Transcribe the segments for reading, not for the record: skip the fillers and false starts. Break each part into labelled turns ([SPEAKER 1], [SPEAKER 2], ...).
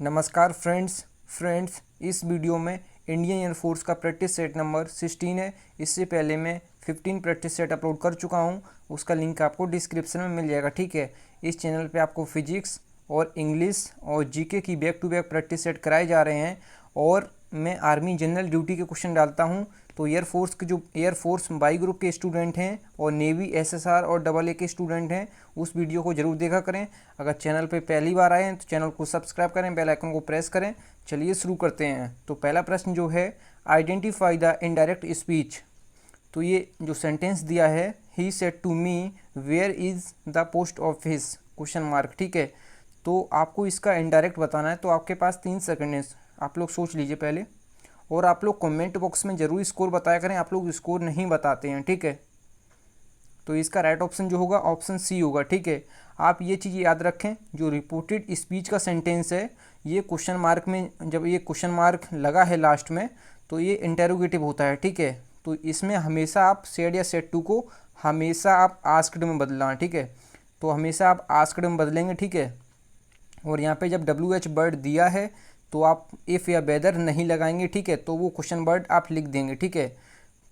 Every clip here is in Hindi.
[SPEAKER 1] नमस्कार फ्रेंड्स इस वीडियो में इंडियन एयरफोर्स का प्रैक्टिस सेट नंबर 16 है। इससे पहले मैं 15 प्रैक्टिस सेट अपलोड कर चुका हूं, उसका लिंक आपको डिस्क्रिप्शन में मिल जाएगा। ठीक है, इस चैनल पे आपको फिजिक्स और इंग्लिश और जीके की back to back practice set कराए जा रहे हैं और मैं आर्मी जनरल ड्यूटी के क्वेश्चन डालता हूं। तो एयरफोर्स के जो एयरफोर्स बाई ग्रुप के स्टूडेंट हैं और नेवी एसएसआर और डबल ए के स्टूडेंट हैं, उस वीडियो को जरूर देखा करें। अगर चैनल पे पहली बार आए हैं तो चैनल को सब्सक्राइब करें, बेल आइकन को प्रेस करें। चलिए शुरू करते हैं। तो पहला प्रश्न जो है, आइडेंटिफाई द इनडायरेक्ट स्पीच। तो ये जो सेंटेंस दिया है, he said to me where is the post office question mark. ठीक है, तो आपको इसका इनडायरेक्ट बताना है। तो आपके पास 3 सेकंड है, आप लोग सोच लीजिए पहले, और आप लोग कमेंट बॉक्स में ज़रूर स्कोर बताया करें। आप लोग स्कोर नहीं बताते हैं, ठीक है। तो इसका राइट ऑप्शन जो होगा ऑप्शन सी होगा। ठीक है, आप ये चीज़ याद रखें, जो रिपोर्टेड स्पीच का सेंटेंस है, ये क्वेश्चन मार्क में जब ये क्वेश्चन मार्क लगा है लास्ट में, तो ये इंटेरोगेटिव होता है। ठीक है, तो इसमें हमेशा आप सेड या सेड टू को हमेशा आप आस्क्ड में बदलना। ठीक है, तो हमेशा आप आस्क्ड में बदलेंगे। ठीक है, और यहाँ पे जब WH वर्ड दिया है तो आप इफ़ या वेदर नहीं लगाएंगे। ठीक है, तो वो क्वेश्चन वर्ड आप लिख देंगे। ठीक है,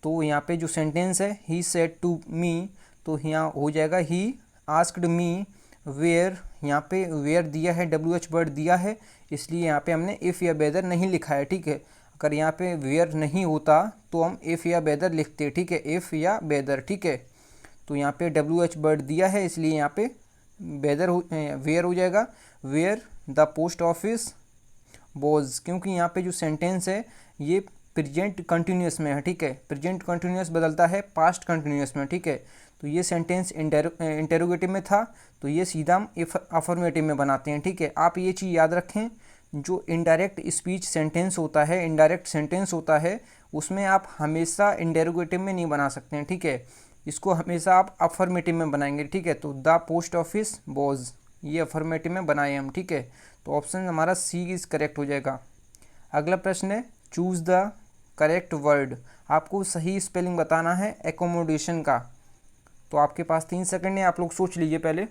[SPEAKER 1] तो यहाँ पे जो सेंटेंस है, ही सेड टू मी, तो यहाँ हो जाएगा ही आस्क्ड मी वेयर। यहाँ पे वेयर दिया है, WH वर्ड दिया है, इसलिए यहाँ पे हमने इफ़ या वेदर नहीं लिखा है। ठीक है, अगर यहाँ पे वेयर नहीं होता तो हम इफ़ या वेदर लिखते। ठीक है, इफ़ या वेदर। ठीक है, तो यहाँ पे WH वर्ड दिया है, इसलिए यहाँ पे वेयर हो जाएगा, where the post office was. क्योंकि यहाँ पे जो सेंटेंस है ये प्रेजेंट कंटिन्यूस में है। ठीक है, प्रेजेंट कंटिन्यूस बदलता है पास्ट कंटिन्यूस में। ठीक है, तो ये सेंटेंस इंटेरोगेटिव में था, तो ये सीधा हम अफर्मेटिव में बनाते हैं। ठीक है, आप ये चीज़ याद रखें, जो इनडायरेक्ट स्पीच सेंटेंस होता है, इनडायरेक्ट सेंटेंस होता है, उसमें आप हमेशा इंटेरोगेटिव में नहीं बना सकते हैं। ठीक है, इसको हमेशा आप अफर्मेटिव में बनाएंगे। ठीक है, तो द पोस्ट ऑफिस वॉज, ये अफर्मेटिव में बनाए हम। ठीक है, तो ऑप्शन हमारा सी इज करेक्ट हो जाएगा। अगला प्रश्न है, चूज द करेक्ट वर्ड। आपको सही स्पेलिंग बताना है एकोमोडेशन का। तो आपके पास 3 सेकंड है, आप लोग सोच लीजिए पहले।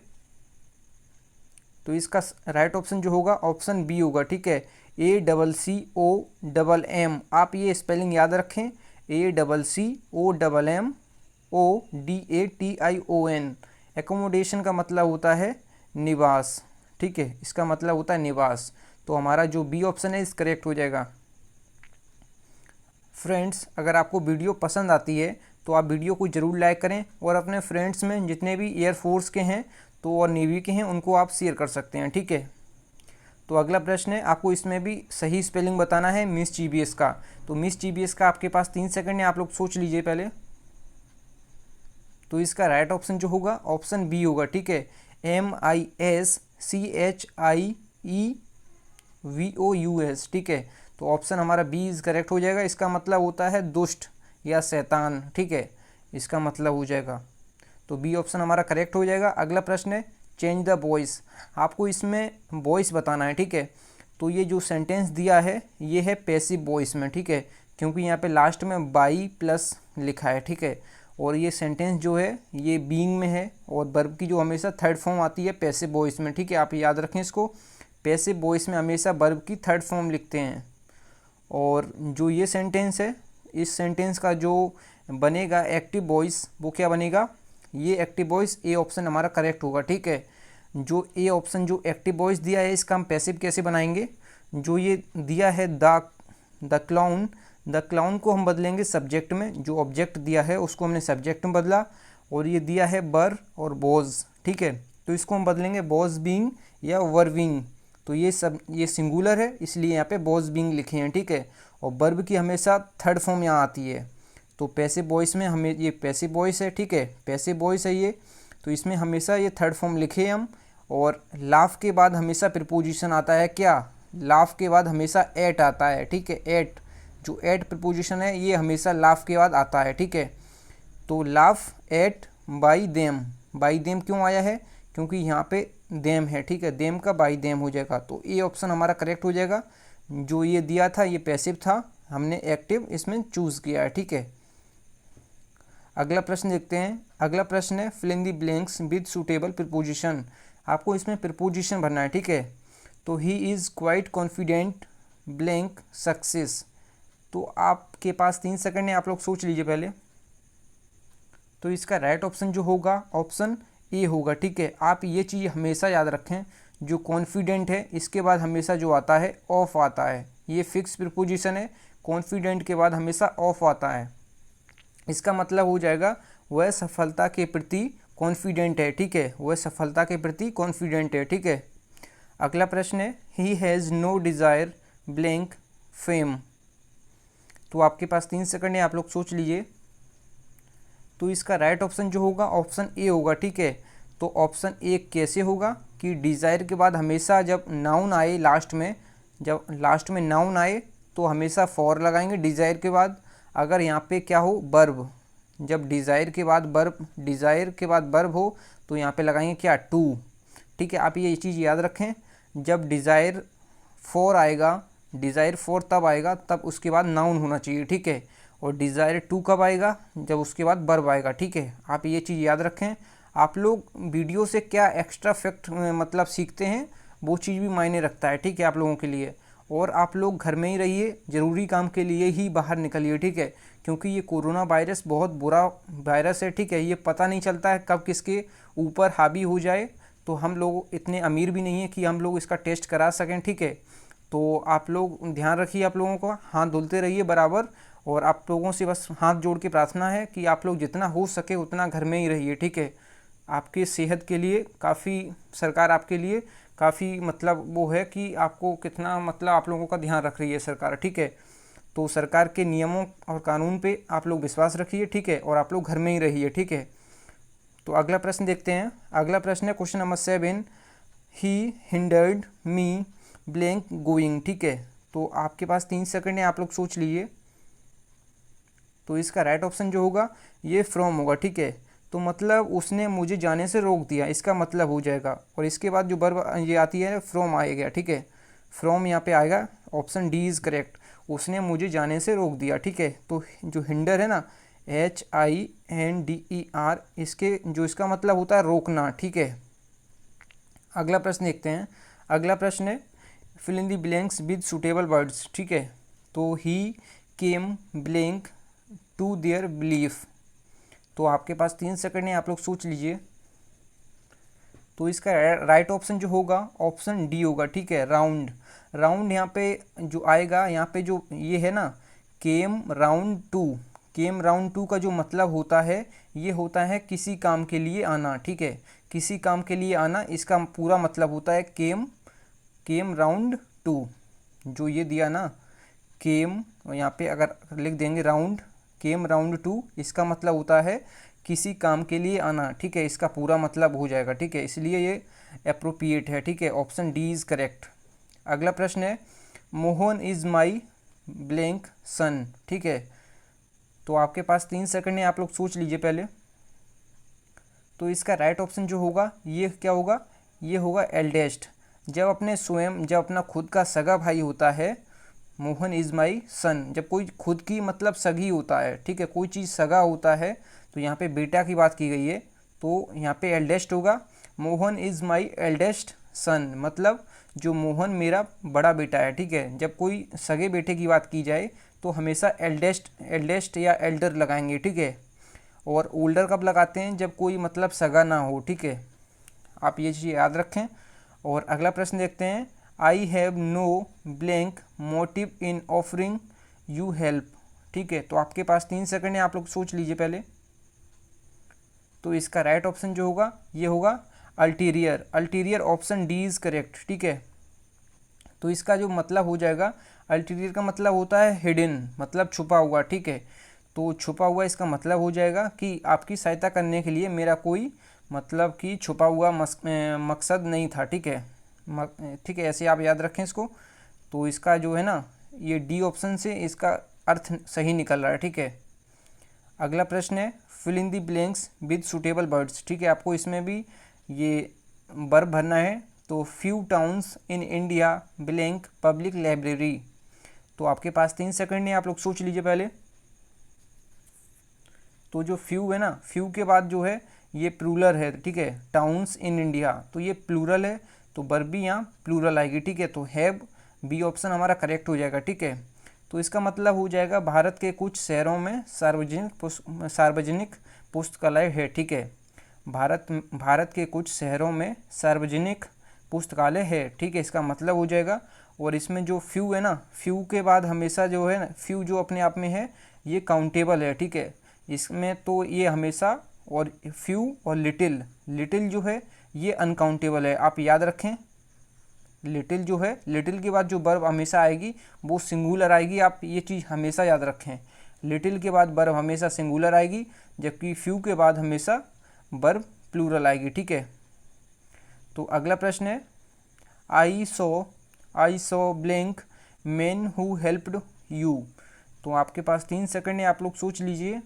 [SPEAKER 1] तो इसका राइट ऑप्शन जो होगा ऑप्शन बी होगा। ठीक है, ACCOMM। आप ये स्पेलिंग याद रखें, ACCOMMODATION। एकोमोडेशन का मतलब होता है निवास। ठीक है, इसका मतलब होता है निवास। तो हमारा जो बी ऑप्शन है इस करेक्ट हो जाएगा। फ्रेंड्स, अगर आपको वीडियो पसंद आती है तो आप वीडियो को ज़रूर लाइक करें और अपने फ्रेंड्स में जितने भी एयरफोर्स के हैं तो और नेवी के हैं उनको आप शेयर कर सकते हैं। ठीक है, तो अगला प्रश्न है, आपको इसमें भी सही स्पेलिंग बताना है मिसचीवियस का। तो मिसचीवियस का आपके पास 3 सेकंड है, आप लोग सोच लीजिए पहले। तो इसका राइट ऑप्शन जो होगा ऑप्शन बी होगा। ठीक है, MISCHIEVOUS। ठीक है, तो ऑप्शन हमारा बी इज करेक्ट हो जाएगा। इसका मतलब होता है दुष्ट या शैतान। ठीक है, इसका मतलब हो जाएगा, तो बी ऑप्शन हमारा करेक्ट हो जाएगा। अगला प्रश्न है, चेंज द वॉइस। आपको इसमें वॉइस बताना है। ठीक है, तो ये जो सेंटेंस दिया है ये है पैसिव वॉइस में। ठीक है, क्योंकि यहाँ पे लास्ट में बाई प्लस लिखा है। ठीक है, और ये सेंटेंस जो है ये बीइंग में है और वर्ब की जो हमेशा थर्ड फॉर्म आती है पैसिव वॉइस में। ठीक है, आप याद रखें इसको, पैसिव वॉइस में हमेशा वर्ब की थर्ड फॉर्म लिखते हैं। और जो ये सेंटेंस है, इस सेंटेंस का जो बनेगा एक्टिव वॉइस, वो क्या बनेगा, ये एक्टिव वॉइस ए ऑप्शन हमारा करेक्ट होगा। ठीक है, जो ए ऑप्शन जो एक्टिव वॉइस दिया है इसका हम पैसिव कैसे बनाएंगे, जो ये दिया है द क्लाउन को हम बदलेंगे सब्जेक्ट में, जो ऑब्जेक्ट दिया है उसको हमने सब्जेक्ट में बदला, और ये दिया है बर और बोज। ठीक है, तो इसको हम बदलेंगे बोज बीइंग या वर बीइंग। तो ये सिंगुलर है, इसलिए यहाँ पे बोज बीइंग लिखे हैं। ठीक है, और वर्ब की हमेशा थर्ड फॉर्म यहाँ आती है। तो पैसिव वॉइस में हमें ये पैसिव वॉइस है। ठीक है, पैसिव वॉइस है ये, तो इसमें हमेशा ये थर्ड फॉर्म लिखे हम। और लाफ के बाद हमेशा प्रीपोजिशन आता है, क्या, लाफ के बाद हमेशा एट आता है। ठीक है, एट, जो एट प्रीपोजिशन है ये हमेशा लाफ के बाद आता है। ठीक है, तो लाफ एट बाई देम क्यों आया है, क्योंकि यहाँ पे देम है। ठीक है, देम का बाई देम हो जाएगा, तो ए ऑप्शन हमारा करेक्ट हो जाएगा। जो ये दिया था ये पैसिव था, हमने एक्टिव इसमें चूज़ किया है। ठीक है, अगला प्रश्न देखते हैं। अगला प्रश्न है, fill in the blanks with suitable preposition. आपको इसमें प्रीपोजिशन भरना है। ठीक है, तो he is quite confident blank success. तो आपके पास 3 सेकंड है, आप लोग सोच लीजिए पहले। तो इसका राइट ऑप्शन जो होगा ऑप्शन ए होगा, ठीक है। आप ये चीज़ हमेशा याद रखें, जो कॉन्फिडेंट है इसके बाद हमेशा जो आता है ऑफ आता है, ये फिक्स प्रीपोजिशन है। कॉन्फिडेंट के बाद हमेशा ऑफ आता है, इसका मतलब हो जाएगा वह सफलता के प्रति कॉन्फिडेंट है, ठीक है, वह सफलता के प्रति कॉन्फिडेंट है, ठीक है। अगला प्रश्न है he has no desire blank fame. तो आपके पास 3 सेकंड है, आप लोग सोच लीजिए। तो इसका राइट ऑप्शन जो होगा ऑप्शन ए होगा, ठीक है। तो ऑप्शन ए कैसे होगा कि डिज़ायर के बाद हमेशा जब नाउन आए लास्ट में, जब लास्ट में नाउन आए तो हमेशा फॉर लगाएंगे डिज़ायर के बाद। अगर यहाँ पे क्या हो वर्ब, जब डिज़ायर के बाद वर्ब हो तो यहाँ पे लगाएंगे क्या टू, ठीक है। आप ये चीज़ याद रखें, जब डिज़ायर फॉर आएगा, डिज़ायर फॉर तब आएगा तब उसके बाद नाउन होना चाहिए, ठीक है। और डिज़ायर टू कब आएगा, जब उसके बाद वर्ब आएगा, ठीक है। आप ये चीज़ याद रखें। आप लोग वीडियो से क्या एक्स्ट्रा फैक्ट मतलब सीखते हैं वो चीज़ भी मायने रखता है, ठीक है, आप लोगों के लिए। और आप लोग घर में ही रहिए, ज़रूरी काम के लिए ही बाहर निकलिए, ठीक है, क्योंकि ये कोरोना वायरस बहुत बुरा वायरस है, ठीक है। ये पता नहीं चलता है कब किसके ऊपर हावी हो जाए। तो हम लोग इतने अमीर भी नहीं है कि हम लोग इसका टेस्ट करा सकें, ठीक है। तो आप लोग ध्यान रखिए, आप लोगों को हाथ धुलते रहिए बराबर। और आप लोगों से बस हाथ जोड़ के प्रार्थना है कि आप लोग जितना हो सके उतना घर में ही रहिए, ठीक है। आपके सेहत के लिए काफ़ी, सरकार आपके लिए काफ़ी मतलब वो है कि आपको कितना मतलब आप लोगों का ध्यान रख रही है सरकार, ठीक है। तो सरकार के नियमों और कानून पे आप लोग विश्वास रखिए, ठीक है, और आप लोग घर में ही रहिए, ठीक है। तो अगला प्रश्न देखते हैं। अगला प्रश्न है क्वेश्चन नंबर 7, ही हिंडर्ड मी ब्लैंक गोइंग, ठीक है। तो आपके पास 3 सेकंड है, आप लोग सोच लीजिए। तो इसका राइट ऑप्शन जो होगा ये फ्रॉम होगा, ठीक है। तो मतलब उसने मुझे जाने से रोक दिया, इसका मतलब हो जाएगा। और इसके बाद जो वर्ब ये आती है फ्रॉम आएगा, ठीक है, फ्रॉम यहाँ पे आएगा। ऑप्शन डी इज़ करेक्ट, उसने मुझे जाने से रोक दिया, ठीक है। तो जो हिंडर है ना, HINDER, इसके जो इसका मतलब होता है रोकना, ठीक है। अगला प्रश्न देखते हैं। अगला प्रश्न है fill in the blanks with suitable words, ठीक है। तो he came blank to their belief. तो आपके पास 3 सेकंड है, आप लोग सोच लीजिए। तो इसका राइट ऑप्शन जो होगा ऑप्शन डी होगा, ठीक है, राउंड। राउंड यहाँ पे जो आएगा, यहाँ पे जो ये है ना came round to, came round to का जो मतलब होता है ये होता है किसी काम के लिए आना, ठीक है, किसी काम के लिए आना, इसका पूरा मतलब होता है केम राउंड टू। जो ये दिया ना केम, यहाँ पे अगर लिख देंगे राउंड, केम राउंड टू, इसका मतलब होता है किसी काम के लिए आना, ठीक है, इसका पूरा मतलब हो जाएगा, ठीक है, इसलिए ये अप्रोप्रिएट है, ठीक है। Option D is correct. अगला प्रश्न है मोहन इज़ माई ब्लैंक सन, ठीक है। तो आपके पास 3 सेकंड है, आप लोग सोच लीजिए पहले। तो इसका राइट ऑप्शन जो होगा ये क्या होगा, ये होगा एल्डेस्ट। जब अपने स्वयं, जब अपना खुद का सगा भाई होता है, मोहन इज़ माई सन, जब कोई खुद की मतलब सगी होता है, ठीक है, कोई चीज़ सगा होता है, तो यहाँ पे बेटा की बात की गई है, तो यहाँ पे एल्डेस्ट होगा। Mohan is my eldest son, मतलब जो मोहन मेरा बड़ा बेटा है, ठीक है। जब कोई सगे बेटे की बात की जाए तो हमेशा एल्डेस्ट या एल्डर लगाएंगे, ठीक है। और ओल्डर कब लगाते हैं, जब कोई मतलब सगा ना हो, ठीक है, आप ये चीज़ याद रखें। और अगला प्रश्न देखते हैं I have no blank motive in offering you help, ठीक है। तो आपके पास 3 सेकंड है, आप लोग सोच लीजिए पहले। तो इसका राइट ऑप्शन जो होगा ये होगा ulterior. Ulterior option D is correct, ठीक है। तो इसका जो मतलब हो जाएगा, अल्टीरियर का मतलब होता है हिडन, मतलब छुपा हुआ, ठीक है। तो छुपा हुआ इसका मतलब हो जाएगा कि आपकी सहायता करने के लिए मेरा कोई मतलब कि छुपा हुआ मकसद नहीं था, ठीक है, ठीक है, ऐसे आप याद रखें इसको। तो इसका जो है ना ये डी ऑप्शन से इसका अर्थ सही निकल रहा है, ठीक है। अगला प्रश्न है fill in the blanks with suitable words, ठीक है, आपको इसमें भी ये वर्ब भरना है। तो few towns in India blank public library. तो आपके पास 3 सेकंड है, आप लोग सोच लीजिए पहले। तो जो फ्यू है ना, फ्यू के बाद जो है ये प्लूरल है, ठीक है, टाउन्स इन इंडिया, तो ये प्लूरल है, तो वर्ब भी यहाँ प्लूरल आएगी, ठीक है। तो हैव बी ऑप्शन हमारा करेक्ट हो जाएगा, ठीक है। तो इसका मतलब हो जाएगा भारत के कुछ शहरों में सार्वजनिक पुस्तकालय है, ठीक है। भारत के कुछ शहरों में सार्वजनिक पुस्तकालय है, ठीक है, इसका मतलब हो जाएगा। और इसमें जो फ्यू है ना, फ्यू के बाद हमेशा जो है ना, फ्यू जो अपने आप में है ये काउंटेबल है, ठीक है। इसमें तो ये हमेशा, और फ्यू और लिटिल जो है ये अनकाउंटेबल है, आप याद रखें। लिटिल जो है, लिटिल के बाद जो वर्ब हमेशा आएगी वो सिंगुलर आएगी, आप ये चीज़ हमेशा याद रखें। लिटिल के बाद वर्ब हमेशा सिंगुलर आएगी, जबकि फ्यू के बाद हमेशा वर्ब प्लूरल आएगी, ठीक है। तो अगला प्रश्न है, I saw blank man who helped you. तो आपके पास 3 सेकंड है, आप लोग सोच लीजिए।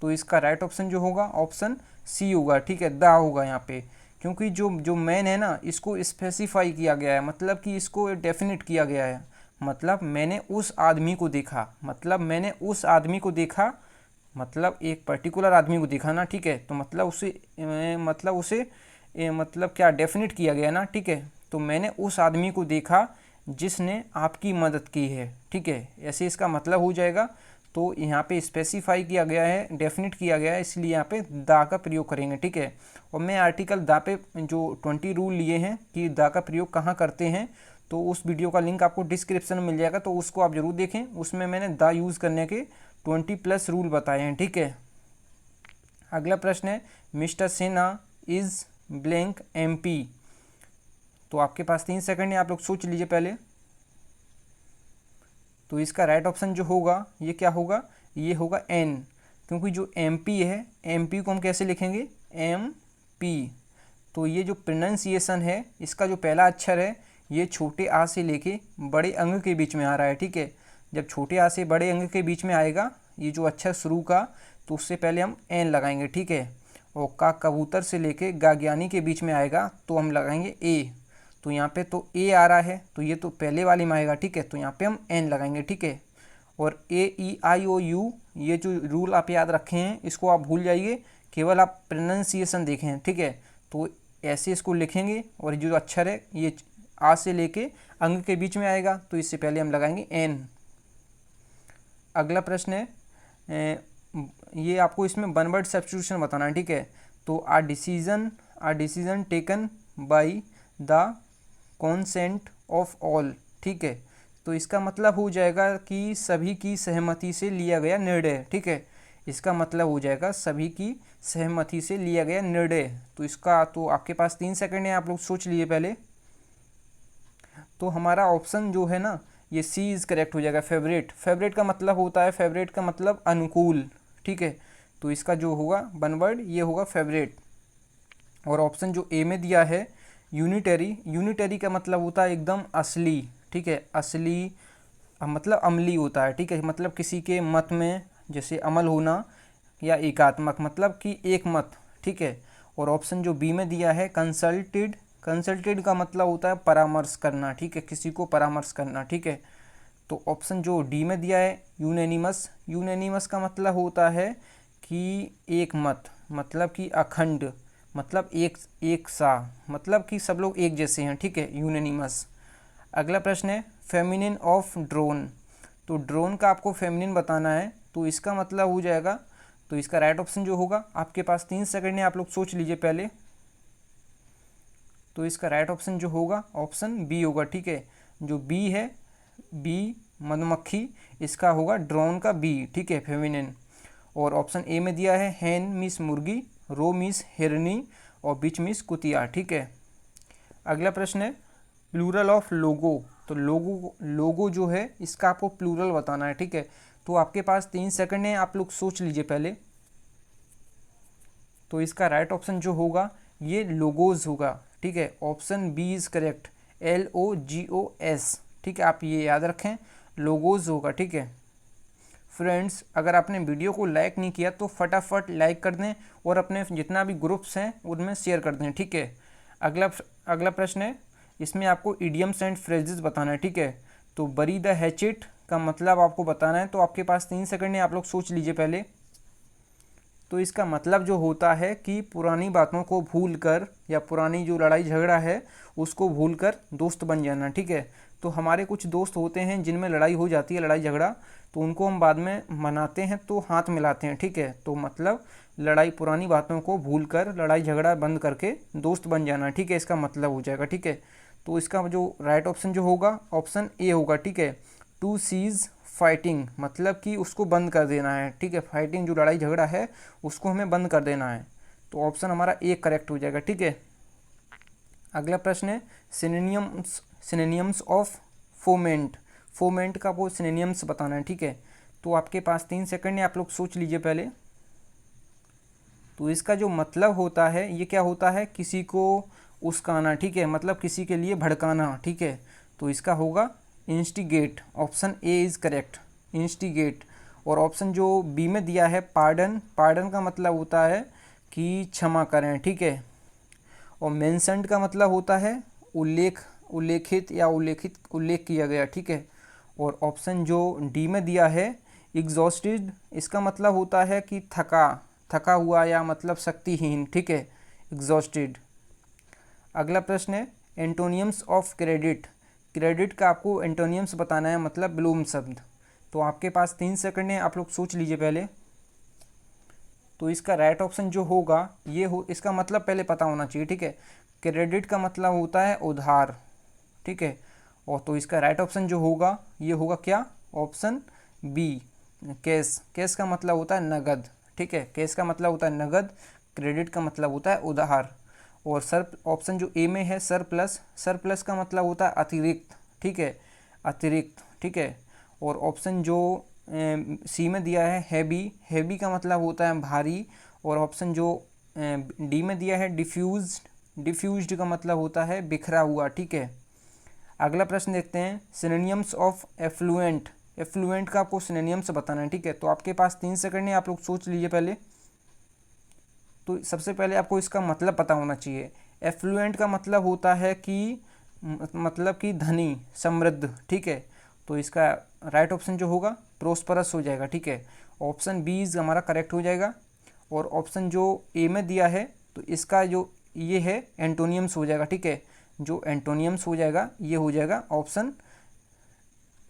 [SPEAKER 1] तो इसका राइट ऑप्शन जो होगा ऑप्शन सी होगा, ठीक है, द होगा यहाँ पे। क्योंकि जो मैन है ना, इसको स्पेसिफाई किया गया है, मतलब कि इसको डेफिनेट किया गया है। मतलब मैंने उस आदमी को देखा, मतलब एक पर्टिकुलर आदमी को देखा ना, ठीक है। तो मतलब मतलब क्या डेफिनेट किया गया ना, ठीक है। तो मैंने उस आदमी को देखा जिसने आपकी मदद की है, ठीक है, ऐसे इसका मतलब हो जाएगा। तो यहाँ पे स्पेसिफाई किया गया है, डेफिनेट किया गया है, इसलिए यहाँ पे दा का प्रयोग करेंगे, ठीक है। और मैं आर्टिकल दा पे जो 20 रूल लिए हैं कि दा का प्रयोग कहाँ करते हैं, तो उस वीडियो का लिंक आपको डिस्क्रिप्शन में मिल जाएगा, तो उसको आप ज़रूर देखें। उसमें मैंने दा यूज़ करने के 20+ रूल बताए हैं, ठीक है। अगला प्रश्न है, mister Sinha is blank MP। तो आपके पास 3 सेकंड है, आप लोग सोच लीजिए पहले। तो इसका राइट ऑप्शन जो होगा ये क्या होगा, ये होगा N। क्योंकि जो MP है, MP को हम कैसे लिखेंगे, MP। तो ये जो प्रोनाउंसिएशन है, इसका जो पहला अक्षर है ये छोटे आ से लेके बड़े अंग के बीच में आ रहा है, ठीक है। जब छोटे आ से बड़े अंग के बीच में आएगा ये जो अक्षर शुरू का, तो उससे पहले हम N लगाएंगे, ठीक है। और का कबूतर से लेके गाज्ञानी के बीच में आएगा तो हम लगाएंगे A। तो यहाँ पे तो A आ रहा है, तो ये तो पहले वाले में आएगा, ठीक है। तो यहाँ पे हम N लगाएंगे, ठीक है। और AEIOU ये जो रूल आप याद रखे हैं इसको आप भूल जाइए, केवल आप प्रोनाउंसिएशन देखें, ठीक है। तो ऐसे इसको लिखेंगे, और जो अक्षर है ये आ से लेके अंग के बीच में आएगा, तो इससे पहले हम लगाएंगे N। अगला प्रश्न है, ये आपको इसमें वन वर्ड सब्स्टिट्यूशन बताना है, ठीक है। तो a decision taken by the consent of all, ठीक है। तो इसका मतलब हो जाएगा कि सभी की सहमति से लिया गया निर्णय, ठीक है। इसका मतलब हो जाएगा सभी की सहमति से लिया गया निर्णय। तो इसका तो आपके पास 3 सेकंड है, आप लोग सोच लिए पहले। तो हमारा ऑप्शन जो है ना ये सी इज़ करेक्ट हो जाएगा, फेवरेट का मतलब होता है, फेवरेट का मतलब अनुकूल, ठीक है। तो इसका जो होगा वन वर्ड ये होगा फेवरेट। और ऑप्शन जो ए में दिया है यूनिटरी का मतलब होता है एकदम असली, ठीक है। असली मतलब अमली होता है, ठीक है, मतलब किसी के मत में जैसे अमल होना, या एकात्मक मतलब कि एक मत, ठीक है। और ऑप्शन जो बी में दिया है कंसल्टेड का मतलब होता है परामर्श करना, ठीक है, किसी को परामर्श करना, ठीक है। तो ऑप्शन जो डी में दिया है यूनेनिमस का मतलब होता है कि एक मत, मतलब कि अखंड, मतलब एक सा, मतलब कि सब लोग एक जैसे हैं, ठीक है, यूनेनिमस। अगला प्रश्न है फेमिनिन ऑफ ड्रोन। तो ड्रोन का आपको फेमिनिन बताना है, तो इसका मतलब हो जाएगा, तो इसका राइट ऑप्शन जो होगा आपके पास 3 सेकंड है, आप लोग सोच लीजिए पहले। तो इसका राइट ऑप्शन जो होगा ऑप्शन बी होगा, ठीक है। जो बी है, बी मधुमक्खी, इसका होगा ड्रोन का बी, ठीक है, फेमिनिन। और ऑप्शन ए में दिया है हैन मीस मुर्गी, रो मीस हिरनी, और बिच मीस कुतिया, ठीक है। अगला प्रश्न है प्लूरल ऑफ लोगो। तो लोगो जो है इसका आपको प्लूरल बताना है, ठीक है। तो आपके पास 3 सेकंड है, आप लोग सोच लीजिए पहले। तो इसका राइट ऑप्शन जो होगा ये लोगोज होगा, ठीक है। Option B is correct, LOGOS, ठीक है, आप ये याद रखें, लोगोज होगा, ठीक है। फ्रेंड्स, अगर आपने वीडियो को लाइक नहीं किया तो फटाफट लाइक कर दें, और अपने जितना भी ग्रुप्स हैं उनमें शेयर कर दें, ठीक है। अगला प्रश्न है, इसमें आपको इडियम्स एंड फ्रेजेस बताना है, ठीक है। तो बरी द हैचेट का मतलब आपको बताना है, तो आपके पास 3 सेकंड है, आप लोग सोच लीजिए पहले। तो इसका मतलब जो होता है कि पुरानी बातों को भूल कर या पुरानी जो लड़ाई झगड़ा है उसको भूल कर दोस्त बन जाना, ठीक है। तो हमारे कुछ दोस्त होते हैं जिनमें लड़ाई हो जाती है, लड़ाई झगड़ा, तो उनको हम बाद में मनाते हैं तो हाथ मिलाते हैं, ठीक है। तो मतलब लड़ाई पुरानी बातों को भूल कर लड़ाई झगड़ा बंद करके दोस्त बन जाना, ठीक है, इसका मतलब हो जाएगा, ठीक है। तो इसका जो राइट ऑप्शन जो होगा ऑप्शन ए होगा, ठीक है। टू सीज फाइटिंग मतलब कि उसको बंद कर देना है, ठीक है। फाइटिंग जो लड़ाई झगड़ा है उसको हमें बंद कर देना है। तो ऑप्शन हमारा ए करेक्ट हो जाएगा, ठीक है। अगला प्रश्न है सिनोनियम्स ऑफ फोमेंट। फोमेंट का वो सिनोनियम्स बताना है, ठीक है। तो आपके पास 3 सेकंड है, आप लोग सोच लीजिए पहले। तो इसका जो मतलब होता है ये क्या होता है, किसी को उस्काना, ठीक है, मतलब किसी के लिए भड़काना, ठीक है। तो इसका होगा instigate, option A is correct, instigate. और ऑप्शन जो बी में दिया है पार्डन, पार्डन का मतलब होता है कि क्षमा करें, ठीक है। और मेंशन्ड का मतलब होता है उल्लेखित या उल्लेख किया गया, ठीक है। और ऑप्शन जो डी में दिया है एग्जॉस्टेड, इसका मतलब होता है कि थका हुआ या मतलब शक्तिहीन, ठीक है, एग्जॉस्टेड। अगला प्रश्न है एंटोनियम्स ऑफ क्रेडिट। क्रेडिट का आपको एंटोनियम्स बताना है, मतलब विलोम शब्द। तो आपके पास 3 सेकंड है, आप लोग सोच लीजिए पहले। तो इसका राइट ऑप्शन जो होगा ये हो, इसका मतलब पहले पता होना चाहिए, ठीक है। क्रेडिट का मतलब होता है उधार, ठीक है। और तो इसका राइट ऑप्शन जो होगा ये होगा क्या, ऑप्शन बी कैश। कैश का मतलब होता है नगद, ठीक है, कैश का मतलब होता है नगद, क्रेडिट का मतलब होता है उधार। और ऑप्शन जो ए में है सरप्लस, सरप्लस का मतलब होता है अतिरिक्त, ठीक है, अतिरिक्त, ठीक है। और ऑप्शन जो सी में दिया है हैवी, हैवी का मतलब होता है भारी। और ऑप्शन जो डी में दिया है डिफ्यूज्ड, डिफ्यूज्ड का मतलब होता है बिखरा हुआ, ठीक है। अगला प्रश्न देखते हैं सिनोनियम्स ऑफ एफ्लुएंट। एफ्लुएंट का आपको सिनोनियम्स बताना है, ठीक है। तो आपके पास 3 सेकंड है, आप लोग सोच लीजिए पहले। तो सबसे पहले आपको इसका मतलब पता होना चाहिए। एफ्लुएंट का मतलब होता है कि मतलब कि धनी, समृद्ध, ठीक है। तो इसका राइट ऑप्शन जो होगा प्रोस्परस हो जाएगा, ठीक है। ऑप्शन बी इज हमारा करेक्ट हो जाएगा। और ऑप्शन जो ए में दिया है तो इसका जो ये है एंटोनियम्स हो जाएगा, ठीक है। जो एंटोनियम्स हो जाएगा ये हो जाएगा ऑप्शन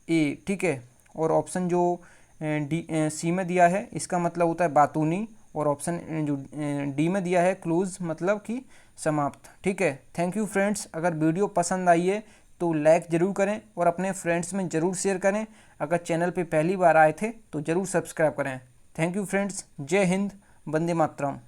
[SPEAKER 1] ए, ठीक है। और ऑप्शन जो डी सी में दिया है इसका मतलब होता है बातूनी। और ऑप्शन जो डी में दिया है क्लोज मतलब कि समाप्त, ठीक है। थैंक यू फ्रेंड्स, अगर वीडियो पसंद आई है तो लाइक ज़रूर करें और अपने फ्रेंड्स में ज़रूर शेयर करें। अगर चैनल पे पहली बार आए थे तो ज़रूर सब्सक्राइब करें। थैंक यू फ्रेंड्स, जय हिंद, वंदे मातरम।